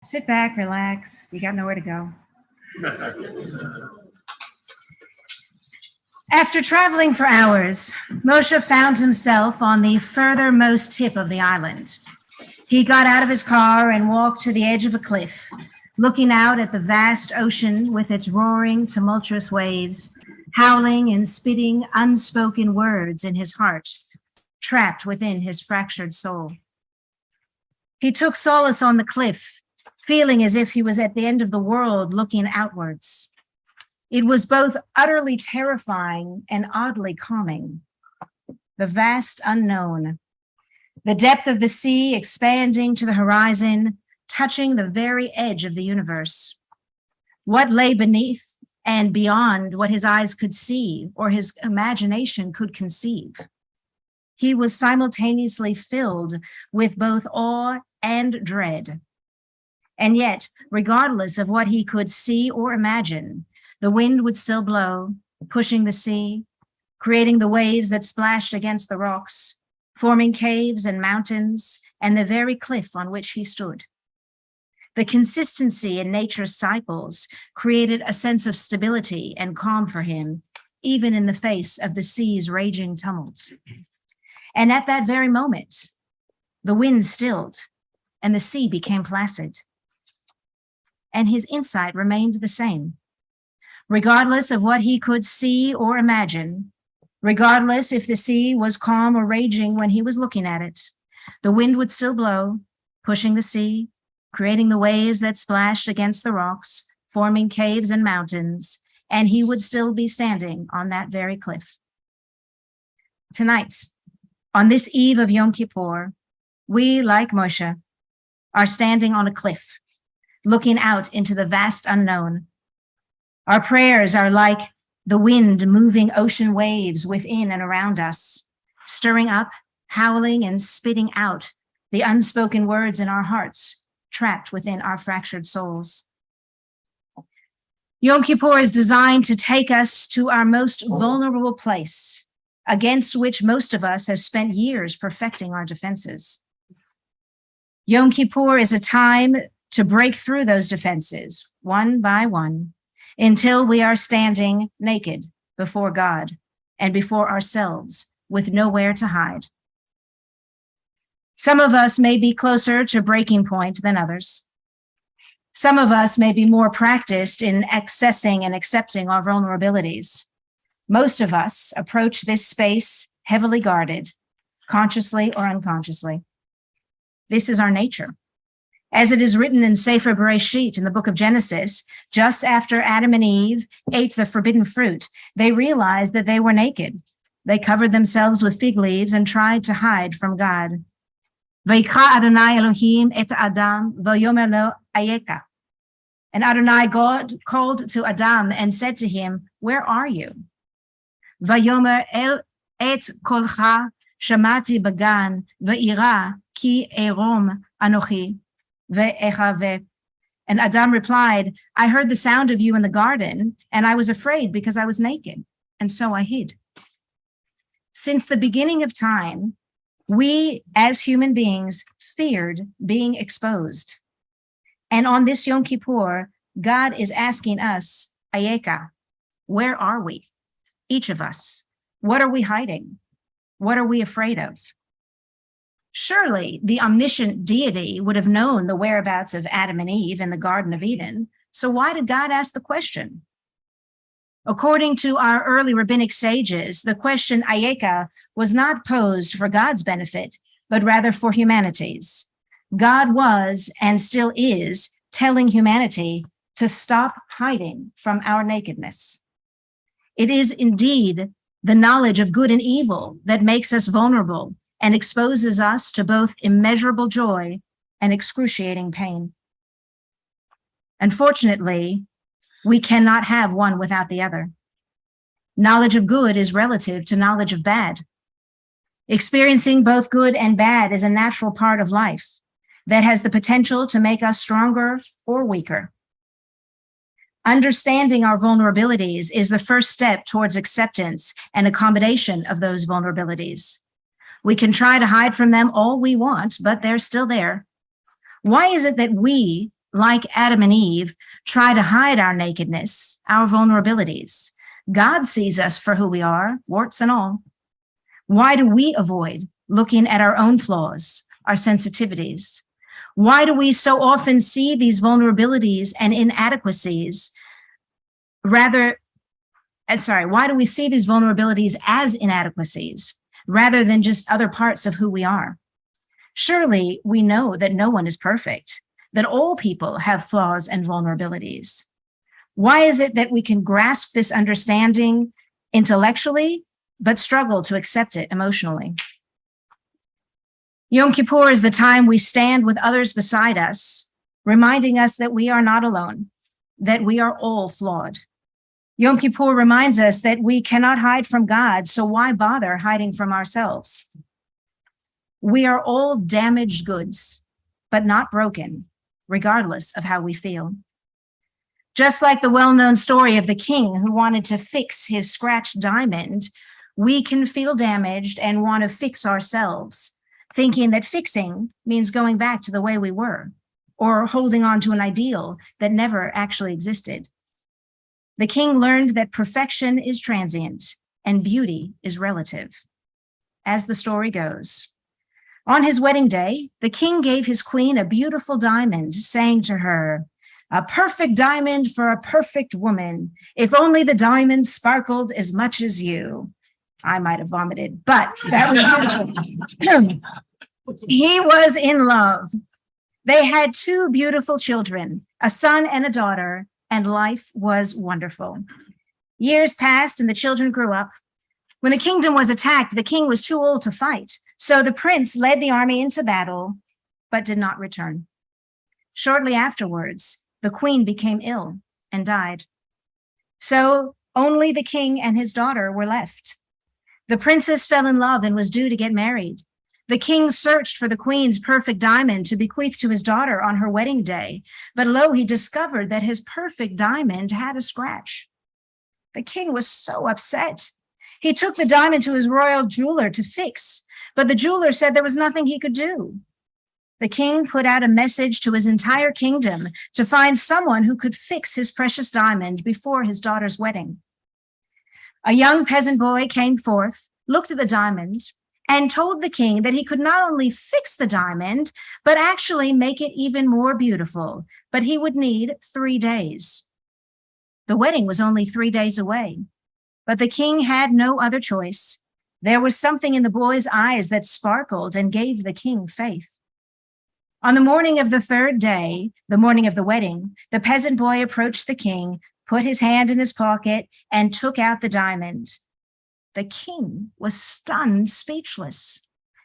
Sit back, relax. You got nowhere to go. After traveling for hours, Moshe found himself on the furthermost tip of the island. He got out of his car and walked to the edge of a cliff, looking out at the vast ocean with its roaring, tumultuous waves, howling and spitting unspoken words in his heart, trapped within his fractured soul. He took solace on the cliff, feeling as if he was at the end of the world looking outwards. It was both utterly terrifying and oddly calming. The vast unknown, the depth of the sea expanding to the horizon, touching the very edge of the universe. What lay beneath and beyond what his eyes could see or his imagination could conceive. He was simultaneously filled with both awe and dread. And yet, regardless of what he could see or imagine, the wind would still blow, pushing the sea, creating the waves that splashed against the rocks, forming caves and mountains, and the very cliff on which he stood. The consistency in nature's cycles created a sense of stability and calm for him, even in the face of the sea's raging tumults. And at that very moment, the wind stilled and the sea became placid. And his insight remained the same. Regardless of what he could see or imagine, regardless if the sea was calm or raging when he was looking at it, the wind would still blow, pushing the sea, creating the waves that splashed against the rocks, forming caves and mountains, and he would still be standing on that very cliff. Tonight, on this eve of Yom Kippur, we, like Moshe, are standing on a cliff, looking out into the vast unknown. Our prayers are like the wind moving ocean waves within and around us, stirring up, howling, and spitting out the unspoken words in our hearts, trapped within our fractured souls. Yom Kippur is designed to take us to our most vulnerable place, against which most of us have spent years perfecting our defenses. Yom Kippur is a time to break through those defenses, one by one, until we are standing naked before God and before ourselves with nowhere to hide. Some of us may be closer to breaking point than others. Some of us may be more practiced in accessing and accepting our vulnerabilities. Most of us approach this space heavily guarded, consciously or unconsciously. This is our nature. As it is written in Sefer Bereshit, in the book of Genesis, just after Adam and Eve ate the forbidden fruit, they realized that they were naked. They covered themselves with fig leaves and tried to hide from God. Vayikra Adonai Elohim et Adam v'yomer lo ayeka. And Adonai God called to Adam and said to him, "Where are you?" Vayomer el et kolcha shamati bagan v'ira ki erom anochi. And Adam replied, "I heard the sound of you in the garden, and I was afraid because I was naked, and so I hid." Since the beginning of time, we as human beings feared being exposed. And on this Yom Kippur, God is asking us, Ayeka, where are we? Each of us. What are we hiding? What are we afraid of? Surely the omniscient deity would have known the whereabouts of Adam and Eve in the Garden of Eden. So why did God ask the question? According to our early rabbinic sages, the question Ayeka was not posed for God's benefit, but rather for humanity's. God was and still is telling humanity to stop hiding from our nakedness. It is indeed the knowledge of good and evil that makes us vulnerable and exposes us to both immeasurable joy and excruciating pain. Unfortunately, we cannot have one without the other. Knowledge of good is relative to knowledge of bad. Experiencing both good and bad is a natural part of life that has the potential to make us stronger or weaker. Understanding our vulnerabilities is the first step towards acceptance and accommodation of those vulnerabilities. We can try to hide from them all we want, but they're still there. Why is it that we, like Adam and Eve, try to hide our nakedness, our vulnerabilities. God sees us for who we are, warts and all. Why do we avoid looking at our own flaws, our sensitivities? Why do we so often see these vulnerabilities and inadequacies why do we see these vulnerabilities as inadequacies rather than just other parts of who we are? Surely we know that no one is perfect, that all people have flaws and vulnerabilities. Why is it that we can grasp this understanding intellectually, but struggle to accept it emotionally? Yom Kippur is the time we stand with others beside us, reminding us that we are not alone, that we are all flawed. Yom Kippur reminds us that we cannot hide from God, so why bother hiding from ourselves? We are all damaged goods, but not broken, regardless of how we feel. Just like the well-known story of the king who wanted to fix his scratched diamond, we can feel damaged and want to fix ourselves, thinking that fixing means going back to the way we were, or holding on to an ideal that never actually existed. The king learned that perfection is transient and beauty is relative. As the story goes, on his wedding day, the king gave his queen a beautiful diamond, saying to her, "A perfect diamond for a perfect woman. If only the diamond sparkled as much as you." I might have vomited, but that was beautiful. He was in love. They had two beautiful children, a son and a daughter, and life was wonderful. Years passed and the children grew up. When the kingdom was attacked, the king was too old to fight. So the prince led the army into battle, but did not return. Shortly afterwards, the queen became ill and died. So only the king and his daughter were left. The princess fell in love and was due to get married. The king searched for the queen's perfect diamond to bequeath to his daughter on her wedding day, but lo, he discovered that his perfect diamond had a scratch. The king was so upset. He took the diamond to his royal jeweler to fix, but the jeweler said there was nothing he could do. The king put out a message to his entire kingdom to find someone who could fix his precious diamond before his daughter's wedding. A young peasant boy came forth, looked at the diamond, and told the king that he could not only fix the diamond, but actually make it even more beautiful, but he would need 3 days. The wedding was only 3 days away, but the king had no other choice. There was something in the boy's eyes that sparkled and gave the king faith. On the morning of the 3rd day, the morning of the wedding, the peasant boy approached the king, put his hand in his pocket, and took out the diamond. The king was stunned, speechless.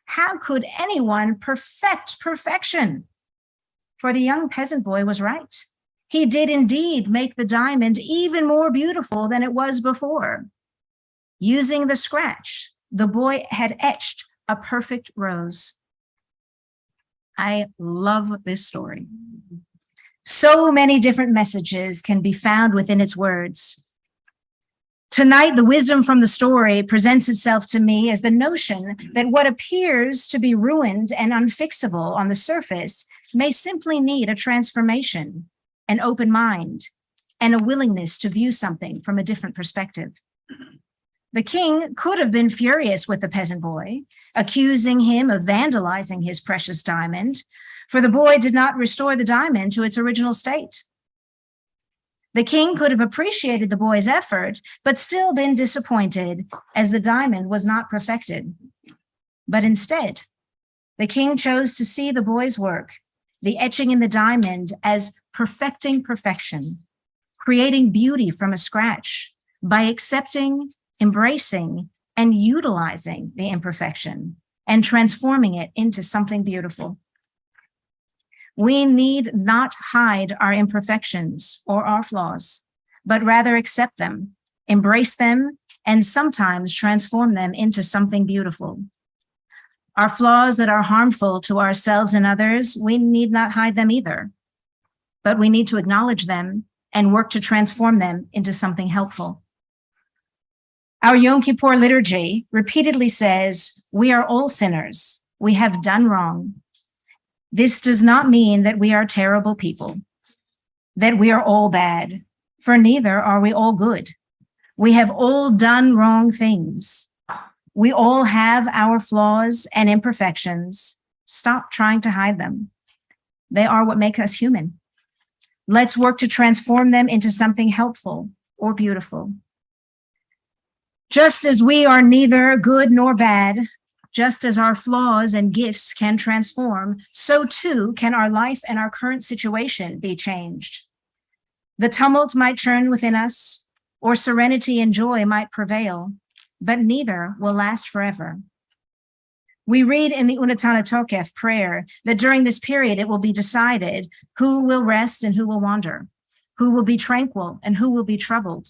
How could anyone perfect perfection? For the young peasant boy was right. He did indeed make the diamond even more beautiful than it was before. Using the scratch, the boy had etched a perfect rose. I love this story. So many different messages can be found within its words. Tonight, the wisdom from the story presents itself to me as the notion that what appears to be ruined and unfixable on the surface may simply need a transformation, an open mind, and a willingness to view something from a different perspective. The king could have been furious with the peasant boy, accusing him of vandalizing his precious diamond, for the boy did not restore the diamond to its original state. The king could have appreciated the boy's effort, but still been disappointed as the diamond was not perfected. But instead, the king chose to see the boy's work, the etching in the diamond, as perfecting perfection, creating beauty from a scratch by accepting, embracing, and utilizing the imperfection and transforming it into something beautiful. We need not hide our imperfections or our flaws, but rather accept them, embrace them, and sometimes transform them into something beautiful. Our flaws that are harmful to ourselves and others, we need not hide them either, but we need to acknowledge them and work to transform them into something helpful. Our Yom Kippur liturgy repeatedly says, we are all sinners. We have done wrong. This does not mean that we are terrible people. that we are all bad, for neither are we all good. We have all done wrong things. We all have our flaws and imperfections. Stop trying to hide them. They are what make us human. Let's work to transform them into something helpful or beautiful. Just as we are neither good nor bad, just as our flaws and gifts can transform, so too can our life and our current situation be changed. The tumult might churn within us, or serenity and joy might prevail, but neither will last forever. We read in the Unatana Tokef prayer that during this period it will be decided who will rest and who will wander, who will be tranquil and who will be troubled,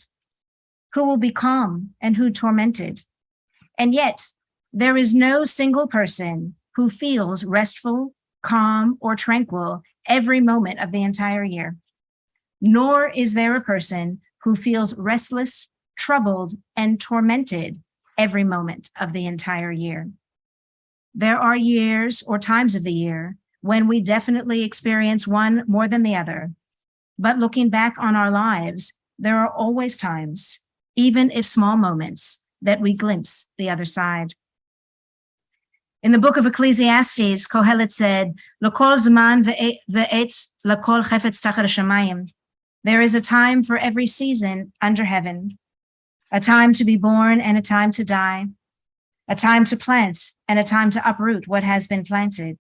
who will be calm and who tormented. And yet, there is no single person who feels restful, calm, or tranquil every moment of the entire year. Nor is there a person who feels restless, troubled, and tormented every moment of the entire year. There are years or times of the year when we definitely experience one more than the other. But looking back on our lives, there are always times, even if small moments, that we glimpse the other side. In the book of Ecclesiastes, Kohelet said, "L'kol zman ve'et l'kol chefetz tachat hashamayim." There is a time for every season under heaven, a time to be born and a time to die, a time to plant and a time to uproot what has been planted,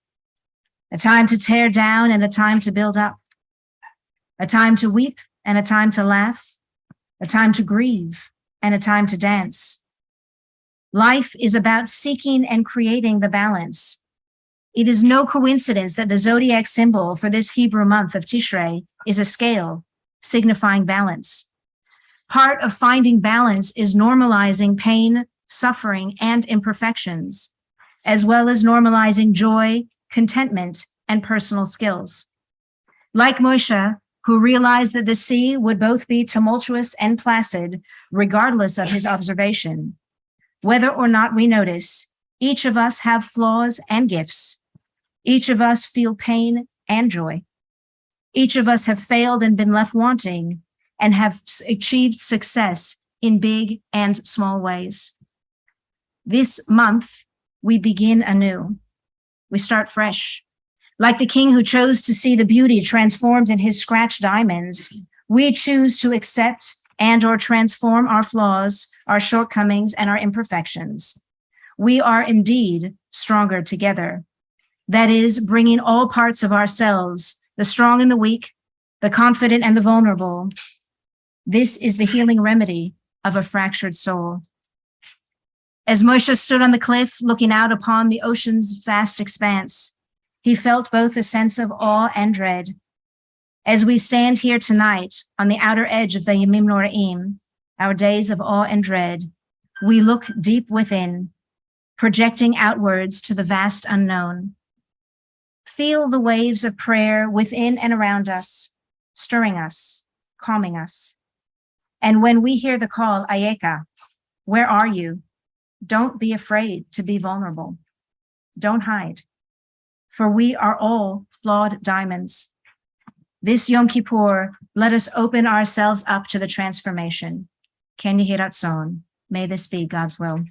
a time to tear down and a time to build up, a time to weep and a time to laugh, a time to grieve and a time to dance. Life is about seeking and creating the balance. It is no coincidence that the zodiac symbol for this Hebrew month of Tishrei is a scale, signifying balance. Part of finding balance is normalizing pain, suffering, and imperfections, as well as normalizing joy, contentment, and personal skills. Like Moshe, who realized that the sea would both be tumultuous and placid, regardless of his observation. Whether or not we notice, each of us have flaws and gifts. Each of us feel pain and joy. Each of us have failed and been left wanting and have achieved success in big and small ways. This month, we begin anew. We start fresh. Like the king who chose to see the beauty transformed in his scratched diamonds, we choose to accept and or transform our flaws, our shortcomings, and our imperfections. We are indeed stronger together. That is, bringing all parts of ourselves, the strong and the weak, the confident and the vulnerable. This is the healing remedy of a fractured soul. As Moshe stood on the cliff looking out upon the ocean's vast expanse, he felt both a sense of awe and dread. As we stand here tonight on the outer edge of the Yamim Noraim, our days of awe and dread, we look deep within, projecting outwards to the vast unknown. Feel the waves of prayer within and around us, stirring us, calming us. And when we hear the call, Ayeka, where are you? Don't be afraid to be vulnerable. Don't hide, for we are all flawed diamonds. This Yom Kippur, let us open ourselves up to the transformation. Ken Yehi Ratzon. May this be God's will.